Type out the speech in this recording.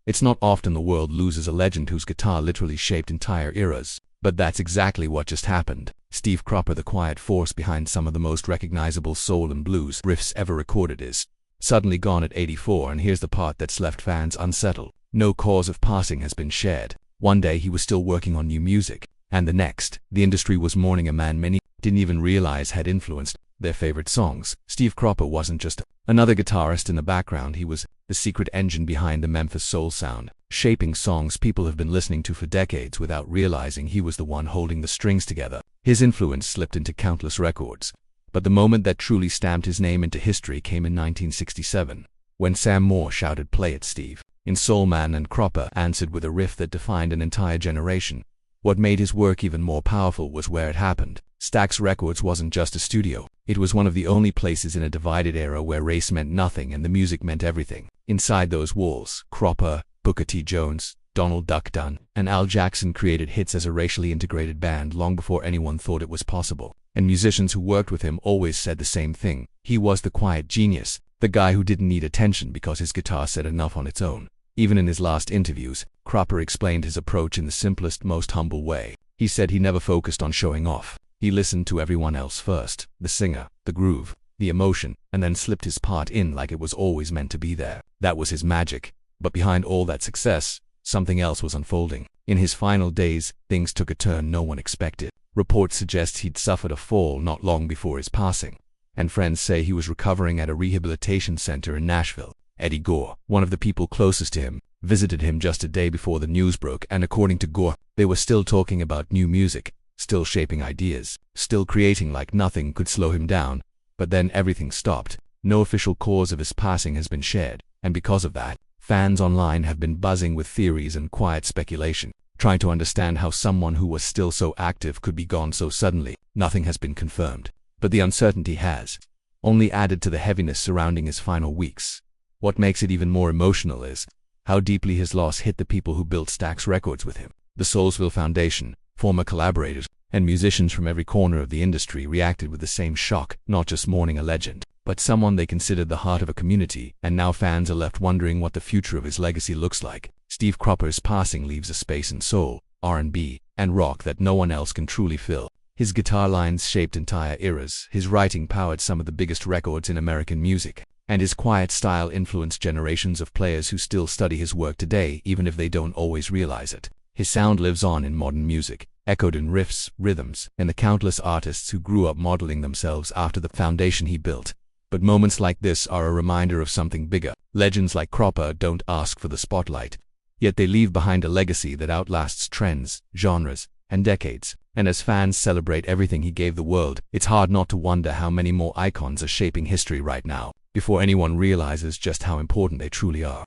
It's not often the world loses a legend whose guitar literally shaped entire eras. But that's exactly what just happened. Steve Cropper, the quiet force behind some of the most recognizable soul and blues riffs ever recorded, is suddenly gone at 84, and here's the part that's left fans unsettled. No cause of passing has been shared. One day he was still working on new music, and the next, the industry was mourning a man many didn't even realize had influenced their favorite songs. Steve Cropper wasn't just another guitarist in the background, he was the secret engine behind the Memphis soul sound, shaping songs people have been listening to for decades without realizing he was the one holding the strings together. His influence slipped into countless records, but the moment that truly stamped his name into history came in 1967, when Sam Moore shouted, "Play it, Steve," in Soul Man, and Cropper answered with a riff that defined an entire generation. What made his work even more powerful was where it happened. Stax Records wasn't just a studio. It was one of the only places in a divided era where race meant nothing and the music meant everything. Inside those walls, Cropper, Booker T. Jones, Donald Duck Dunn, and Al Jackson created hits as a racially integrated band long before anyone thought it was possible. And musicians who worked with him always said the same thing. He was the quiet genius, the guy who didn't need attention because his guitar said enough on its own. Even in his last interviews, Cropper explained his approach in the simplest, most humble way. He said he never focused on showing off. He listened to everyone else first, the singer, the groove, the emotion, and then slipped his part in like it was always meant to be there. That was his magic. But behind all that success, something else was unfolding. In his final days, things took a turn no one expected. Reports suggest he'd suffered a fall not long before his passing, and friends say he was recovering at a rehabilitation center in Nashville. Eddie Gore, one of the people closest to him, visited him just a day before the news broke, and according to Gore, they were still talking about new music, still shaping ideas, still creating like nothing could slow him down. But then everything stopped. No official cause of his passing has been shared, and because of that, fans online have been buzzing with theories and quiet speculation, trying to understand how someone who was still so active could be gone so suddenly. Nothing has been confirmed, but the uncertainty has only added to the heaviness surrounding his final weeks. What makes it even more emotional is how deeply his loss hit the people who built Stax Records with him. The Soulsville Foundation, former collaborators, and musicians from every corner of the industry reacted with the same shock, not just mourning a legend, but someone they considered the heart of a community. And now fans are left wondering what the future of his legacy looks like. Steve Cropper's passing leaves a space in soul, R&B, and rock that no one else can truly fill. His guitar lines shaped entire eras, his writing powered some of the biggest records in American music, and his quiet style influenced generations of players who still study his work today even if they don't always realize it. His sound lives on in modern music, echoed in riffs, rhythms, and the countless artists who grew up modeling themselves after the foundation he built. But moments like this are a reminder of something bigger. Legends like Cropper don't ask for the spotlight, yet they leave behind a legacy that outlasts trends, genres, and decades. And as fans celebrate everything he gave the world, it's hard not to wonder how many more icons are shaping history right now, before anyone realizes just how important they truly are.